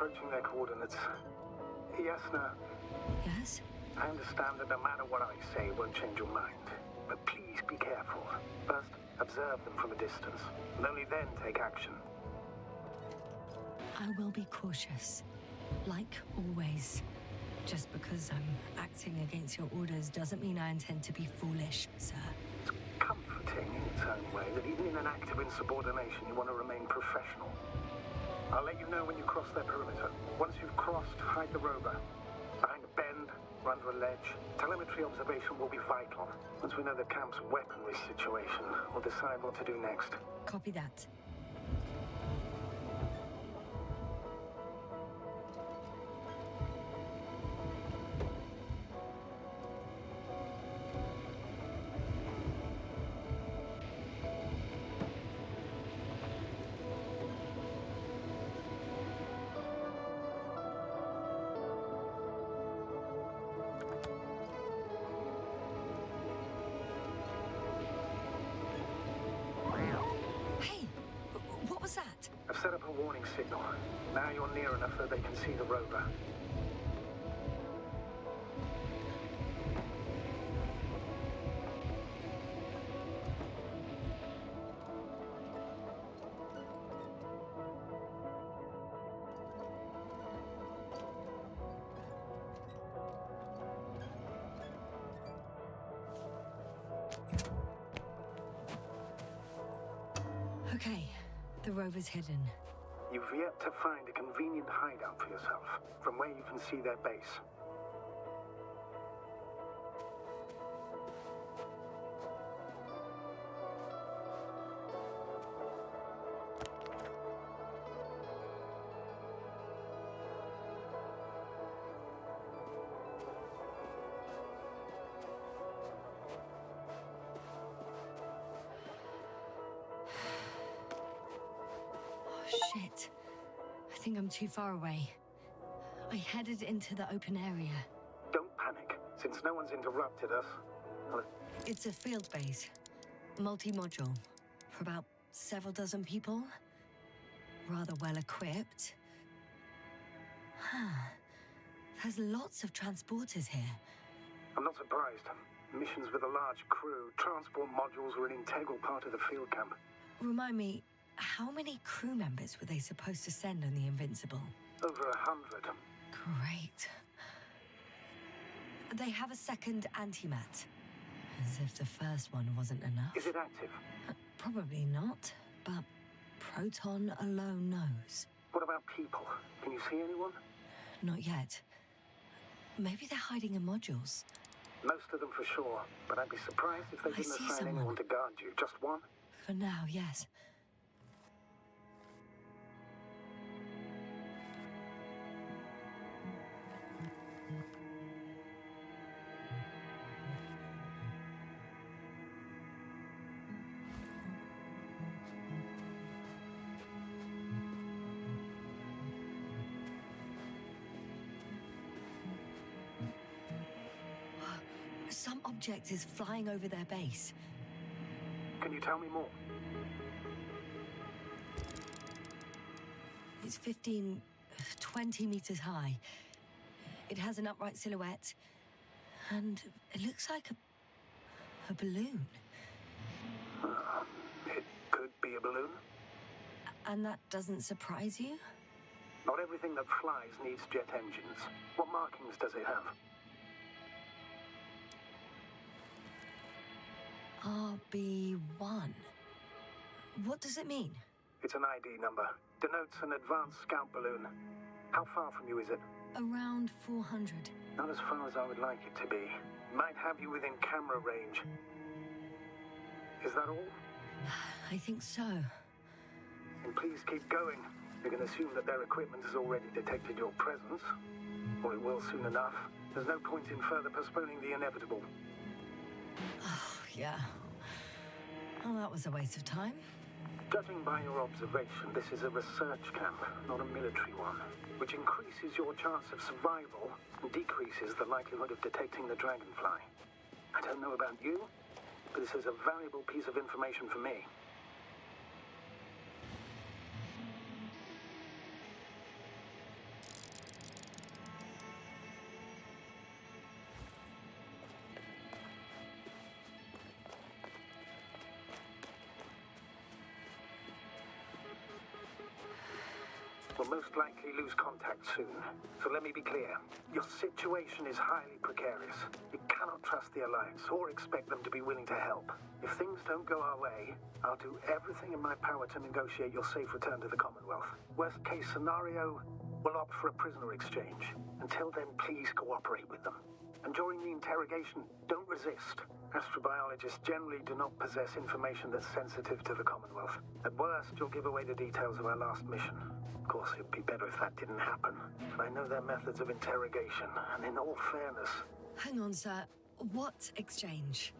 approaching their coordinates. Yasna. Yes? I understand that no matter what I say, it won't change your mind. But please be careful. First, observe them from a distance, and only then take action. I will be cautious. Like always. Just because I'm acting against your orders doesn't mean I intend to be foolish, sir. It's comforting in its own way that even in an act of insubordination, you want to remain professional. I'll let you know when you cross their perimeter. Once you've crossed, hide the rover. Behind a bend, or under a ledge. Telemetry observation will be vital. Once we know the camp's weaponry situation, we'll decide what to do next. Copy that. I've set up a warning signal. Now you're near enough that they can see the rover. Okay, the rover's hidden. You've yet to find a convenient hideout for yourself, from where you can see their base. Shit. I think I'm too far away. I headed into the open area. Don't panic, since no one's interrupted us. It's a field base. Multi-module. For about several dozen people. Rather well equipped. There's lots of transporters here. I'm not surprised. Missions with a large crew, transport modules were an integral part of the field camp. Remind me, how many crew members were they supposed to send on the Invincible? Over 100. Great. They have a second antimat. As if the first one wasn't enough. Is it active? Probably not, but Proton alone knows. What about people? Can you see anyone? Not yet. Maybe they're hiding in modules. Most of them for sure, but I'd be surprised if they didn't assign anyone to guard you. Just one? For now, yes. Some object is flying over their base. Can you tell me more? It's 15, 20 meters high. It has an upright silhouette, and it looks like a balloon. It could be a balloon. And that doesn't surprise you? Not everything that flies needs jet engines. What markings does it have? RB1. What does it mean? It's an ID number. Denotes an advanced scout balloon. How far from you is it? Around 400. Not as far as I would like it to be. Might have you within camera range. Is that all? I think so. And please keep going. You can assume that their equipment has already detected your presence. Or it will soon enough. There's no point in further postponing the inevitable. Oh, yeah. Well, that was a waste of time. Judging by your observation, this is a research camp, not a military one, which increases your chance of survival and decreases the likelihood of detecting the dragonfly. I don't know about you, but this is a valuable piece of information for me. We'll most likely lose contact soon. So let me be clear. Your situation is highly precarious. You cannot trust the Alliance or expect them to be willing to help. If things don't go our way, I'll do everything in my power to negotiate your safe return to the Commonwealth. Worst case scenario, we'll opt for a prisoner exchange. Until then, please cooperate with them. And during the interrogation, don't resist. Astrobiologists generally do not possess information that's sensitive to the Commonwealth. At worst, you'll give away the details of our last mission. Of course, it'd be better if that didn't happen. But I know their methods of interrogation, and in all fairness... Hang on, sir. What exchange?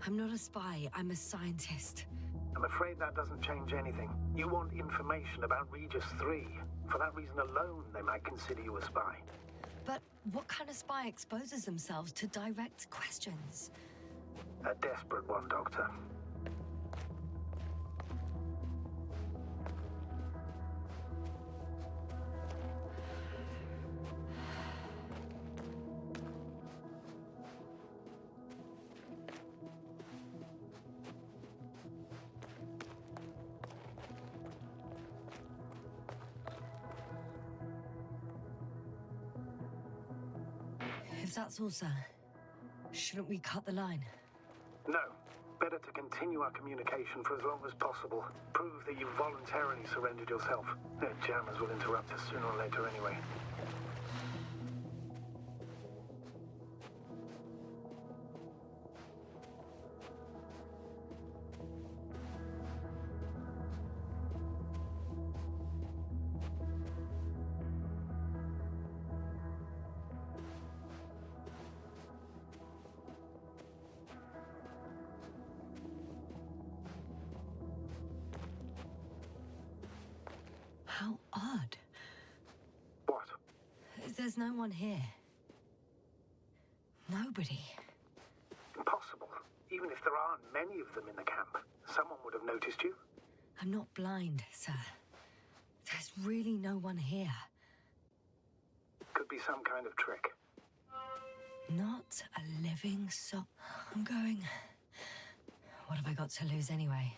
I'm not a spy, I'm a scientist. I'm afraid that doesn't change anything. You want information about Regis III. For that reason alone, they might consider you a spy. But what kind of spy exposes themselves to direct questions? A desperate one, Doctor. If that's all, sir, shouldn't we cut the line? No. Better to continue our communication for as long as possible. Prove that you voluntarily surrendered yourself. Their jammers will interrupt us sooner or later anyway. How odd. What? There's no one here. Nobody. Impossible. Even if there aren't many of them in the camp, someone would have noticed you. I'm not blind, sir. There's really no one here. Could be some kind of trick. Not a living soul. I'm going. What have I got to lose anyway?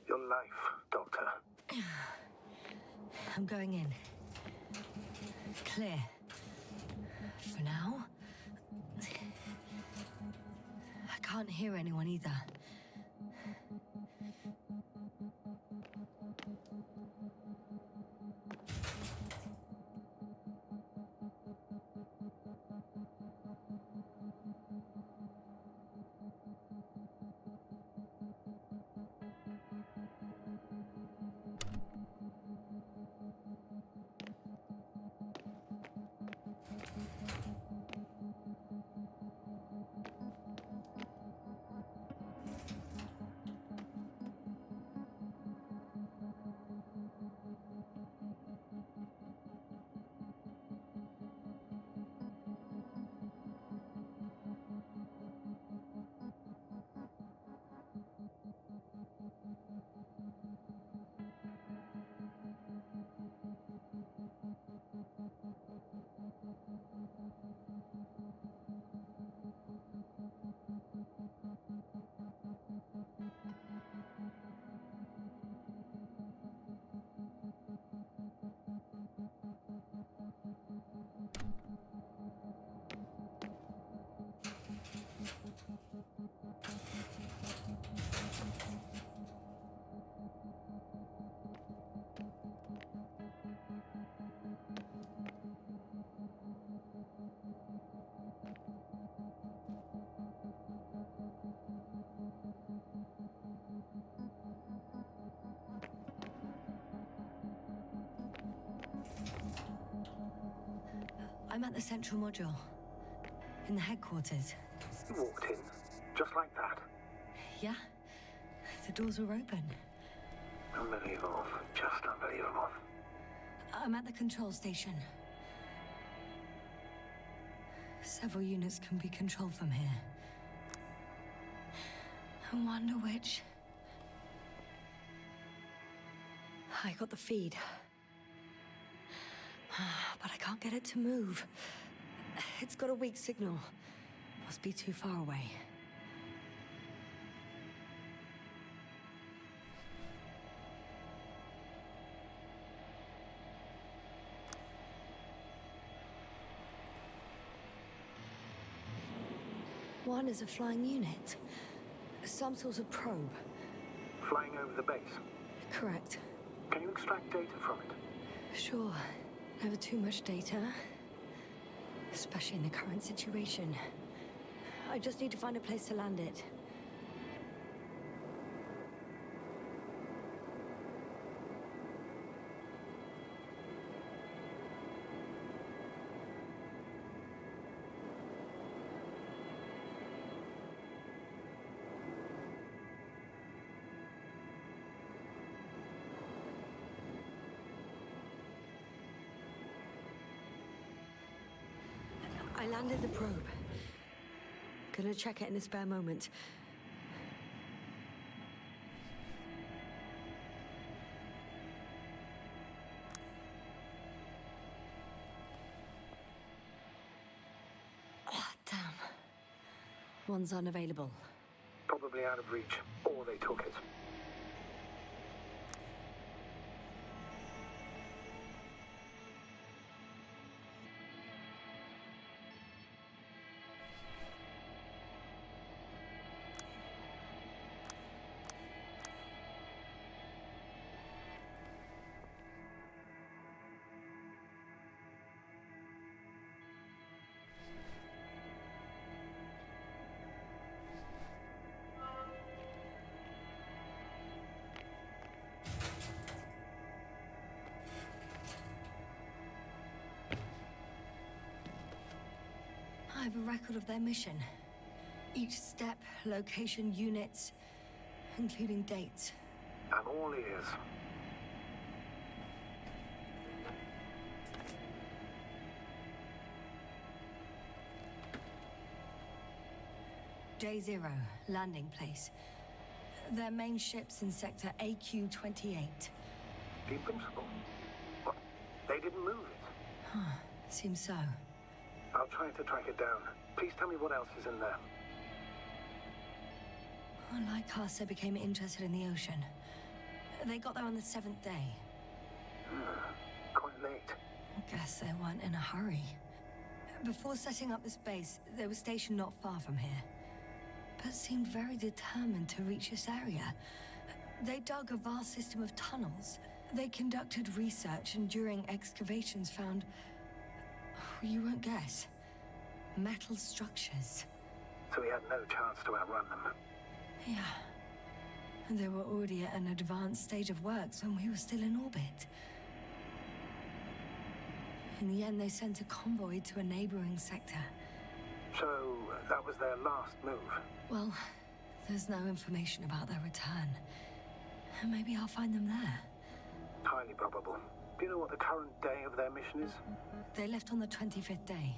Your life, Doctor. I'm going in. Clear. For now. I can't hear anyone either. I'm at the central module. In the headquarters. You walked in, just like that. Yeah? The doors were open. Unbelievable. Just unbelievable. I'm at the control station. Several units can be controlled from here. I wonder which... I got the feed. But I can't get it to move. It's got a weak signal. Must be too far away. One is a flying unit. Some sort of probe. Flying over the base. Correct. Can you extract data from it? Sure. Never too much data. Especially in the current situation. I just need to find a place to land it. I landed the probe. Gonna check it in a spare moment. Oh, damn. One's unavailable. Probably out of reach, or they took it. I have a record of their mission. Each step, location, units, including dates. I'm all ears. Day 0, landing place. Their main ship's in sector AQ-28. The Invincible? What? They didn't move it? Huh, seems so. I'll try to track it down. Please tell me what else is in there. Well, like us, they became interested in the ocean. They got there on the 7th day. Quite late. Guess they weren't in a hurry. Before setting up this base, they were stationed not far from here. But seemed very determined to reach this area. They dug a vast system of tunnels. They conducted research and during excavations found... you won't guess. Metal structures. So we had no chance to outrun them. Yeah. And they were already at an advanced stage of works when we were still in orbit. In the end, they sent a convoy to a neighboring sector. So, that was their last move? Well, there's no information about their return. Maybe I'll find them there. Highly probable. Do you know what the current day of their mission is? They left on the 25th day.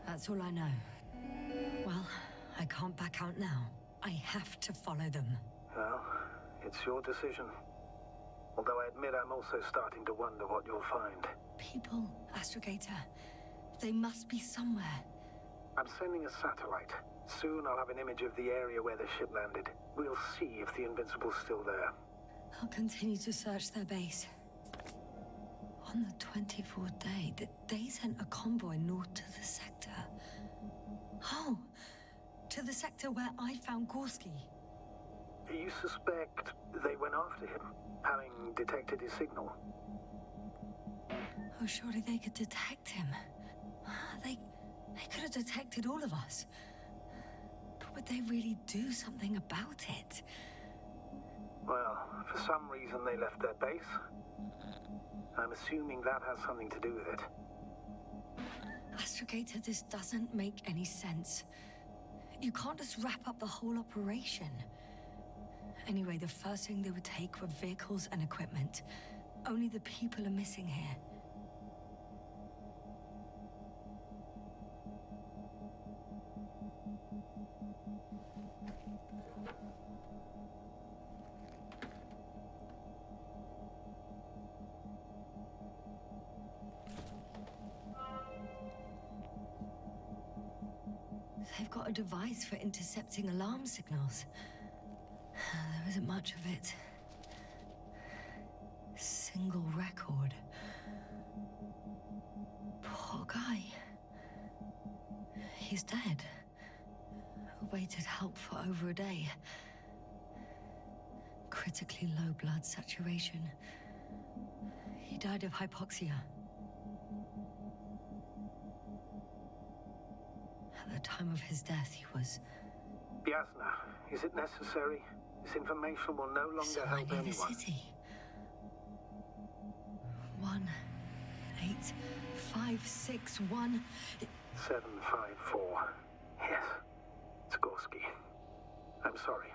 That's all I know. Well, I can't back out now. I have to follow them. Well, it's your decision. Although I admit I'm also starting to wonder what you'll find. People, Astrogator. They must be somewhere. I'm sending a satellite. Soon I'll have an image of the area where the ship landed. We'll see if the Invincible's still there. I'll continue to search their base. On the 24th day, they sent a convoy north to the sector. Oh, to the sector where I found Gorski. You suspect they went after him, having detected his signal? Oh, surely they could detect him. They could have detected all of us. But would they really do something about it? Well, for some reason they left their base. I'm assuming that has something to do with it. Astrogator, this doesn't make any sense. You can't just wrap up the whole operation. Anyway, the first thing they would take were vehicles and equipment. Only the people are missing here. They've got a device for intercepting alarm signals. There isn't much of it. Single record. Poor guy. He's dead. waited help for over a day. Critically low blood saturation. He died of hypoxia. At the time of his death, he was... Yasna, is it necessary? This information will no longer So I help near anyone. the city. 18561. 754. Yes. It's Gorski. I'm sorry.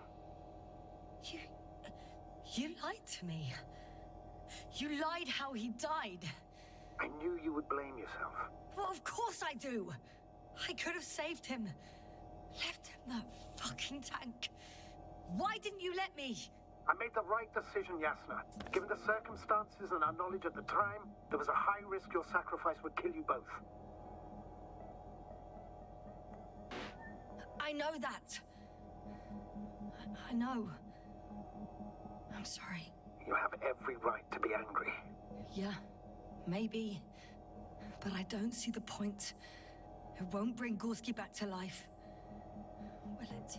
You lied to me. You lied how he died. I knew you would blame yourself. Well, of course I do. I could have saved him. Left him that fucking tank. Why didn't you let me? I made the right decision, Yasna. Given the circumstances and our knowledge at the time, there was a high risk your sacrifice would kill you both. I know that. I know. I'm sorry. You have every right to be angry. Yeah, maybe. But I don't see the point. It won't bring Gorski back to life. Will it?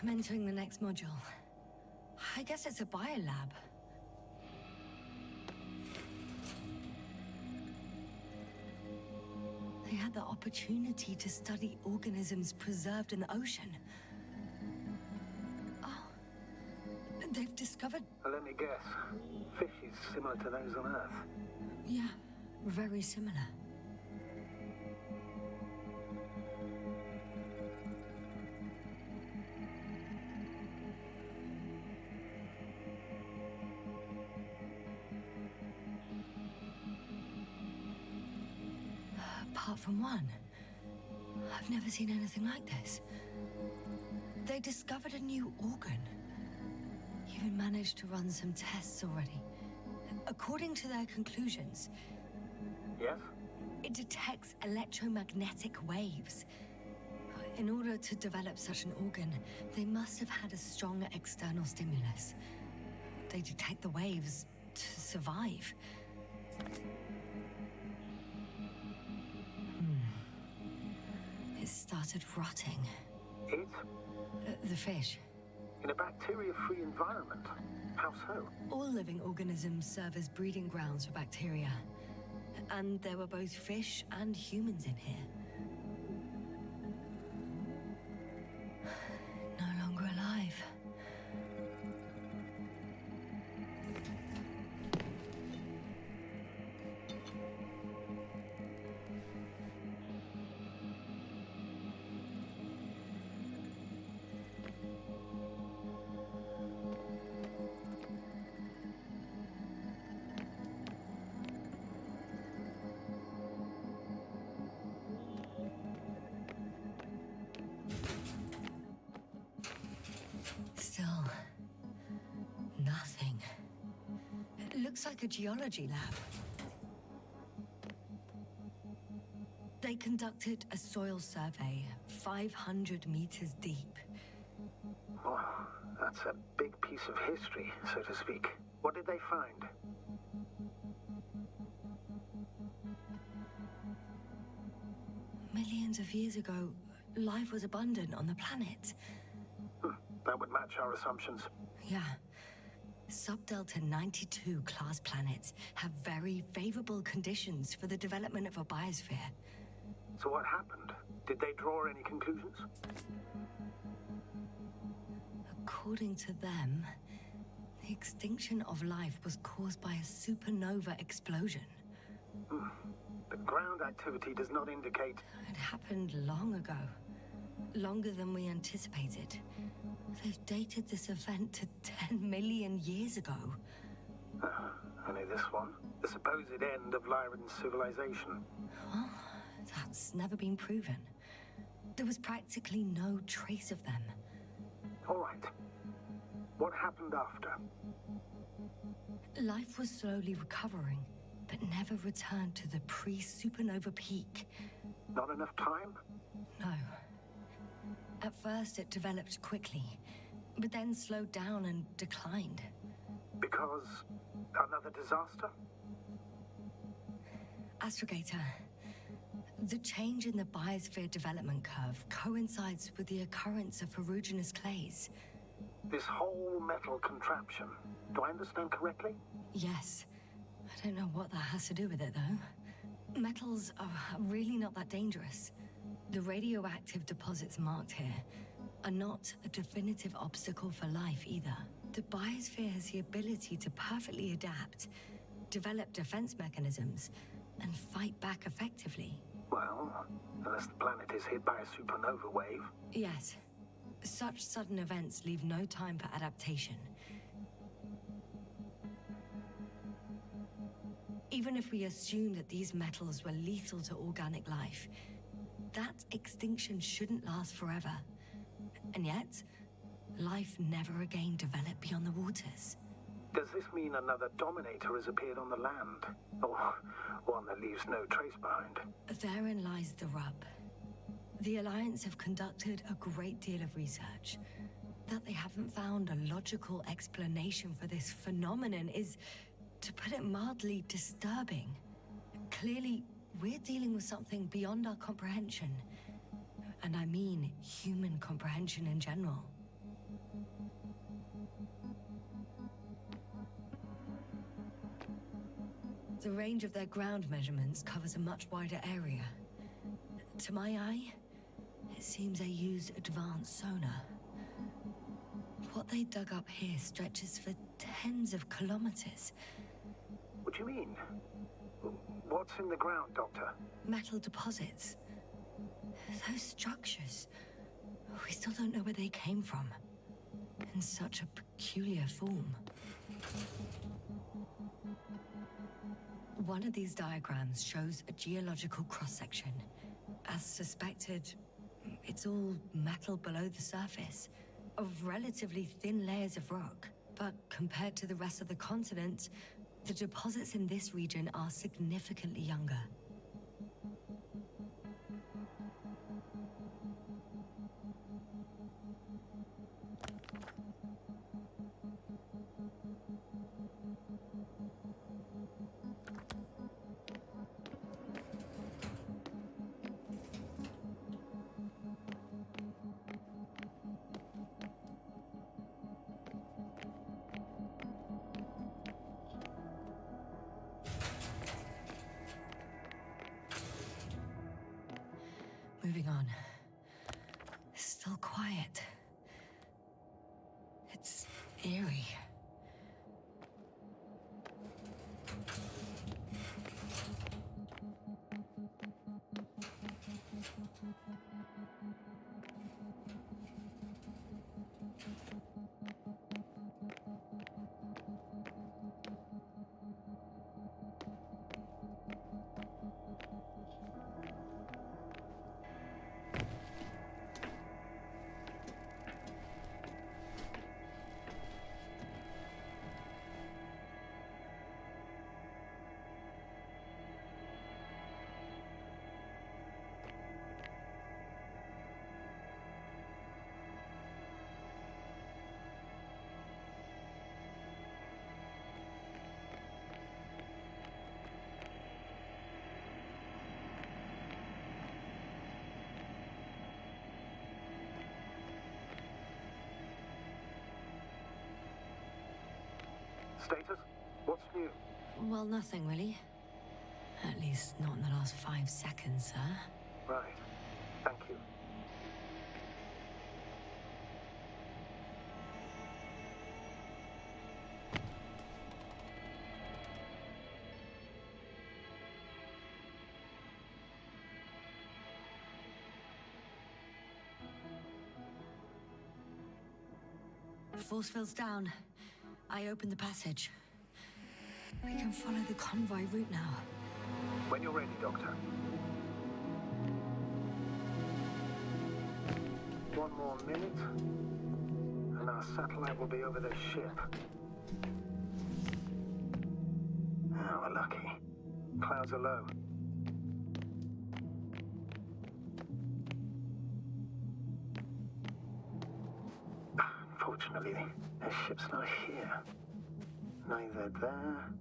I'm entering the next module. I guess it's a biolab. They had the opportunity to study organisms preserved in the ocean. Oh, they've discovered... Let me guess. Fishes similar to those on Earth. Yeah, very similar. Apart from one, I've never seen anything like this. They discovered a new organ. Even managed to run some tests already. According to their conclusions, Yes? it detects electromagnetic waves. In order to develop such an organ, they must have had a strong external stimulus. They detect the waves to survive. It started rotting. It? The fish. In a bacteria-free environment? How so? All living organisms serve as breeding grounds for bacteria. And there were both fish and humans in here. No longer alive. Still, nothing. It looks like a geology lab. They conducted a soil survey 500 meters deep. Oh, that's a big piece of history, so to speak. What did they find? Millions of years ago, life was abundant on the planet. That would match our assumptions. Yeah. Sub-Delta 92 class planets have very favorable conditions for the development of a biosphere. So what happened? Did they draw any conclusions? According to them, the extinction of life was caused by a supernova explosion. The ground activity does not indicate... It happened long ago. Longer than we anticipated. They've dated this event to 10 million years ago. Only this one? The supposed end of Lyran's civilization. Well, that's never been proven. There was practically no trace of them. All right. What happened after? Life was slowly recovering. but never returned to the pre-supernova peak. Not enough time? No. At first, it developed quickly, but then slowed down and declined. Because another disaster? Astrogator, the change in the biosphere development curve coincides with the occurrence of ferruginous clays. This whole metal contraption, do I understand correctly? Yes. I don't know what that has to do with it, though. Metals are really not that dangerous. The radioactive deposits marked here are not a definitive obstacle for life either. The biosphere has the ability to perfectly adapt, develop defense mechanisms, and fight back effectively. Well, unless the planet is hit by a supernova wave. Yes. Such sudden events leave no time for adaptation. Even if we assume that these metals were lethal to organic life, that extinction shouldn't last forever. And yet, life never again developed beyond the waters. Does this mean another Dominator has appeared on the land? Or one that leaves no trace behind? Therein lies the rub. The Alliance have conducted a great deal of research. That they haven't found a logical explanation for this phenomenon is, to put it mildly, disturbing. Clearly, we're dealing with something beyond our comprehension. And I mean human comprehension in general. The range of their ground measurements covers a much wider area. To my eye, it seems they used advanced sonar. What they dug up here stretches for tens of kilometers. What do you mean? What's in the ground, Doctor? Metal deposits. Those structures. We still don't know where they came from. In such a peculiar form. One of these diagrams shows a geological cross-section. As suspected, it's all metal below the surface, of relatively thin layers of rock. But compared to the rest of the continent, the deposits in this region are significantly younger. Moving on. Still quiet. It's eerie. Status? What's new? Well, nothing really. At least not in the last 5 seconds, sir. Right. Thank you. Force field's down. I opened the passage. We can follow the convoy route now. When you're ready, Doctor. One more minute, and our satellite will be over the ship. Oh, we're lucky. Clouds are low. Unfortunately, their ship's not here. Neither there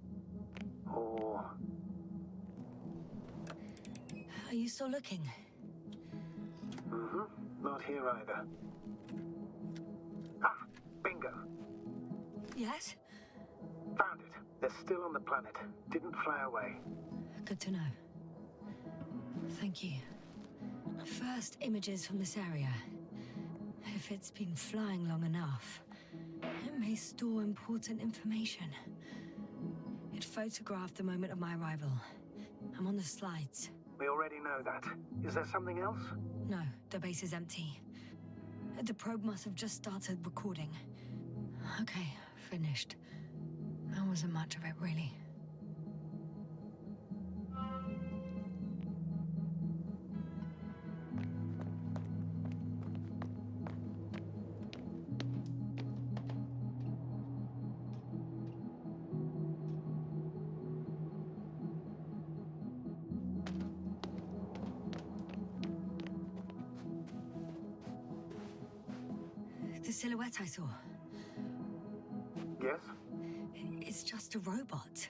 or... Are you still looking? Not here either. Ah, bingo. Yes? Found it. They're still on the planet. Didn't fly away. Good to know. Thank you. First images from this area. If it's been flying long enough, it may store important information. It photographed the moment of my arrival. I'm on the slides. We already know that. Is there something else? No, the base is empty. The probe must have just started recording. Okay, finished. There wasn't much of it, really. The silhouette I saw. Yes? It's just a robot.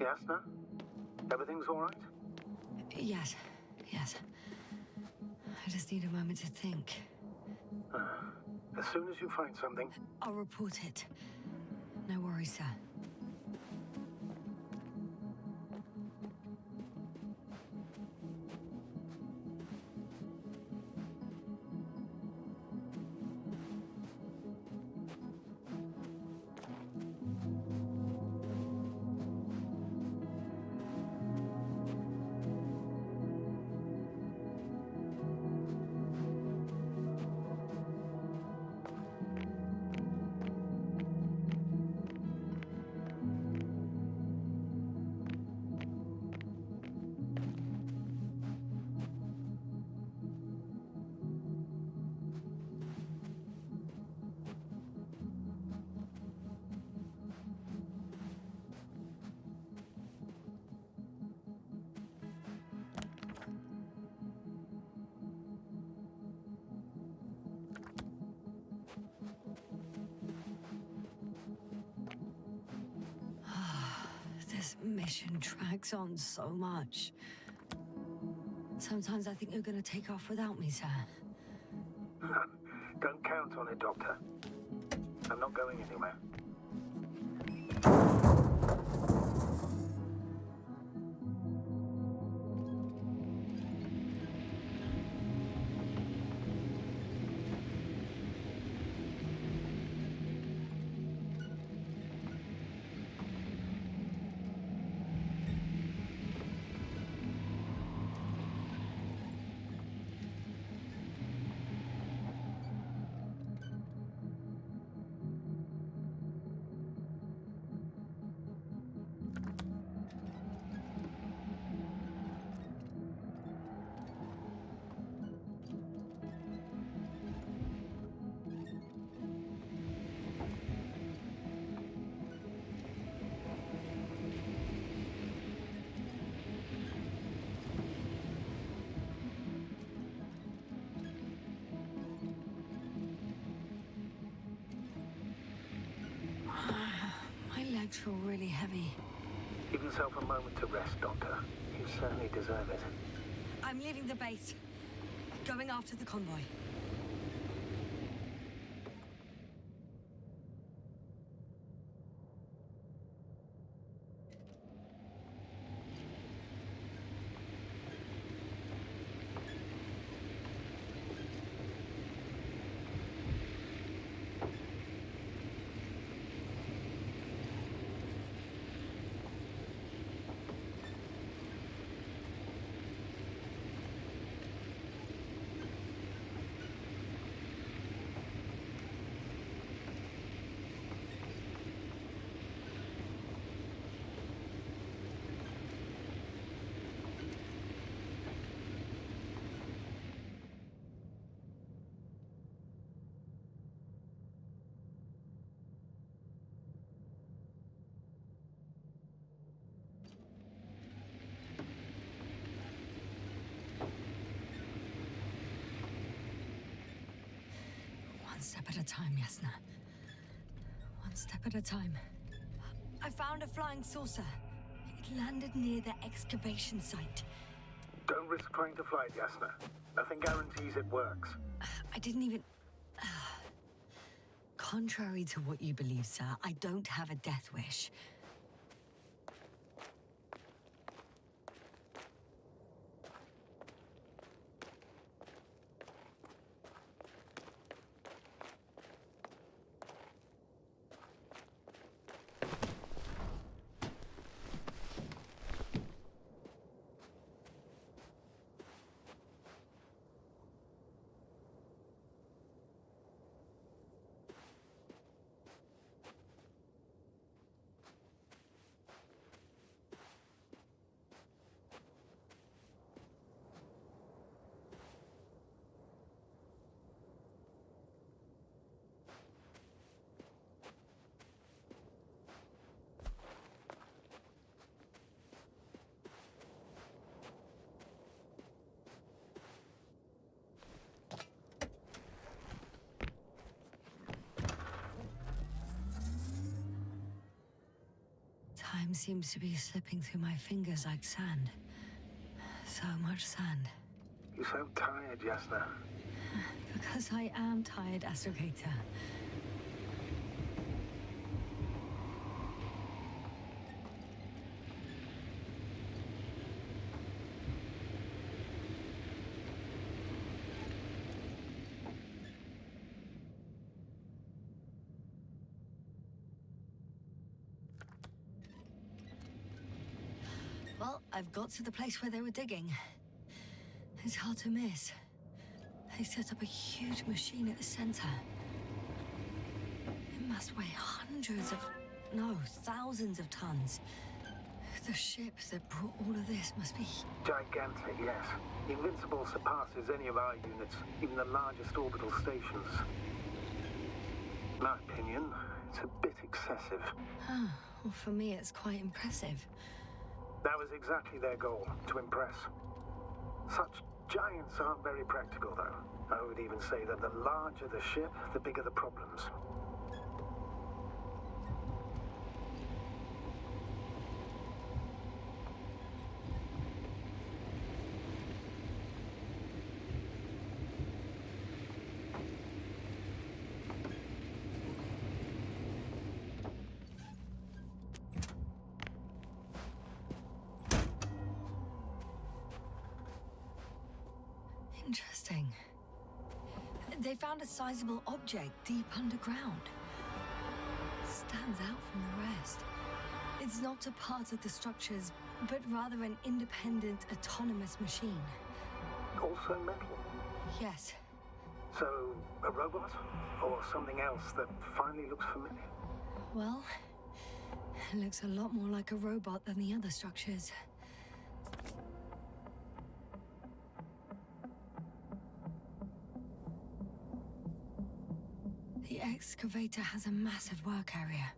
Yasna? Everything's all right? Yes, yes. I just need a moment to think. As soon as you find something... I'll report it. No worries, sir. This mission drags on so much. Sometimes I think you're gonna take off without me, sir. Don't count on it, Doctor. I'm not going anywhere. My legs feel really heavy. Give yourself a moment to rest, Doctor. You certainly deserve it. I'm leaving the base. Going after the convoy. One step at a time, Yasna. One step at a time. I found a flying saucer. It landed near the excavation site. Don't risk trying to fly it, Yasna. Nothing guarantees it works. I didn't even... Contrary to what you believe, sir, I don't have a death wish. Time seems to be slipping through my fingers like sand. So much sand. You sound tired, Yasna. Because I am tired, astrogator. Well, I've got to the place where they were digging. It's hard to miss. They set up a huge machine at the center. It must weigh thousands of tons. The ship that brought all of this must be... Gigantic, yes. The Invincible surpasses any of our units, even the largest orbital stations. In my opinion, it's a bit excessive. Oh, well, for me, it's quite impressive. That was exactly their goal, to impress. Such giants aren't very practical, though. I would even say that the larger the ship, the bigger the problems. Interesting. They found a sizable object deep underground. Stands out from the rest. It's not a part of the structures, but rather an independent, autonomous machine. Also metal? Yes. So, a robot? Or something else that finally looks familiar? Well, it looks a lot more like a robot than the other structures. The excavator has a massive work area.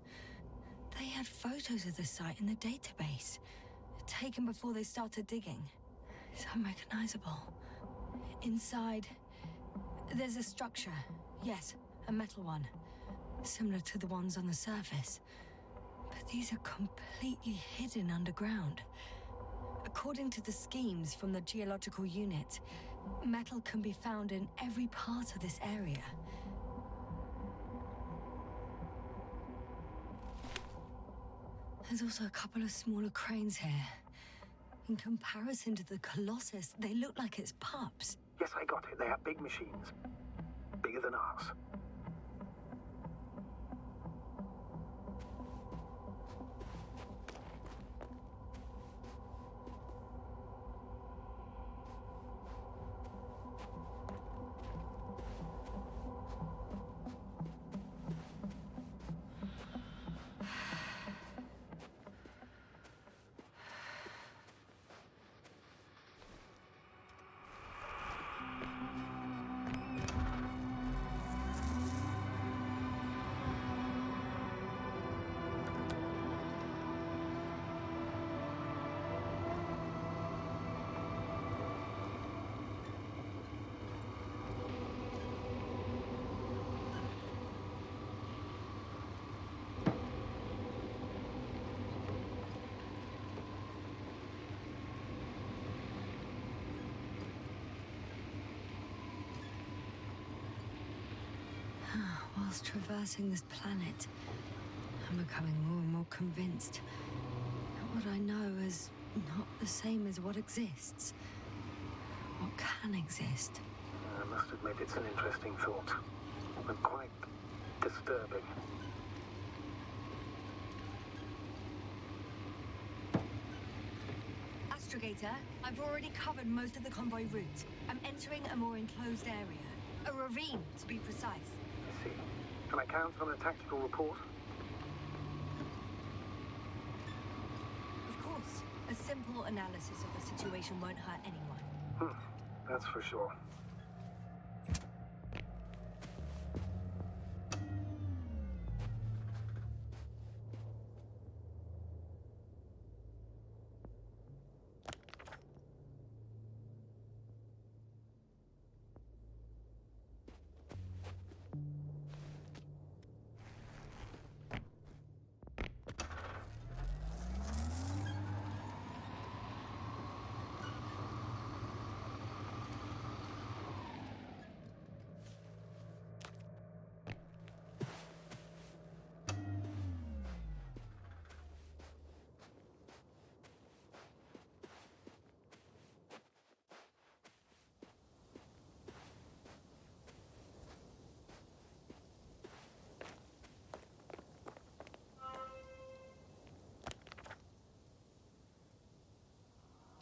They had photos of the site in the database, taken before they started digging. It's unrecognizable. Inside, there's a structure. Yes, a metal one. Similar to the ones on the surface. But these are completely hidden underground. According to the schemes from the geological unit, metal can be found in every part of this area. There's also a couple of smaller cranes here. In comparison to the Colossus, they look like it's pups. Yes, I got it. They have big machines. Bigger than ours. Whilst traversing this planet, I'm becoming more and more convinced that what I know is not the same as what exists. What can exist. I must admit it's an interesting thought. And quite disturbing. Astrogator, I've already covered most of the convoy route. I'm entering a more enclosed area. A ravine, to be precise. I see. Can I count on a tactical report? Of course. A simple analysis of the situation won't hurt anyone. That's for sure.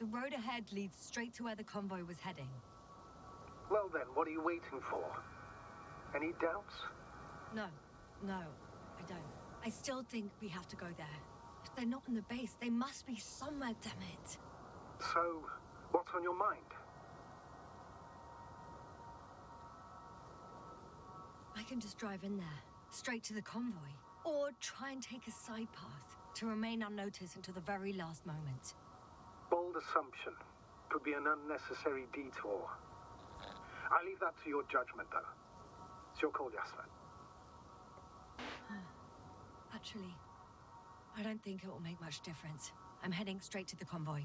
The road ahead leads straight to where the convoy was heading. Well then, what are you waiting for? Any doubts? No, I don't. I still think we have to go there. If they're not in the base, they must be somewhere, damn it. So, what's on your mind? I can just drive in there, straight to the convoy. Or try and take a side path to remain unnoticed until the very last moment. Bold assumption. Could be an unnecessary detour. I leave that to your judgment, though. It's your call, Yasna. Actually, I don't think it will make much difference. I'm heading straight to the convoy.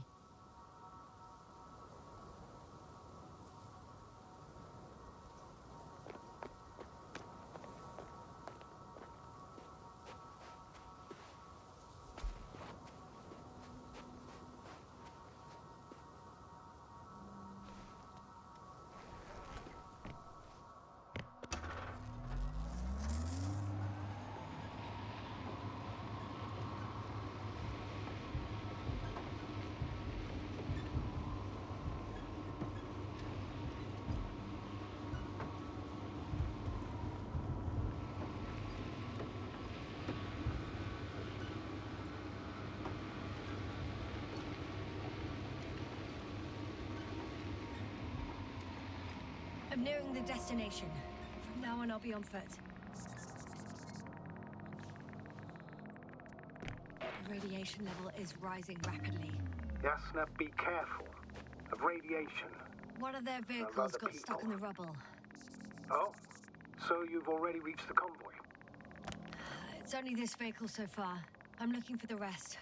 I'm nearing the destination. From now on, I'll be on foot. The radiation level is rising rapidly. Yasna, be careful. Of radiation. One of their vehicles got stuck in the rubble. Oh? So you've already reached the convoy? It's only this vehicle so far. I'm looking for the rest.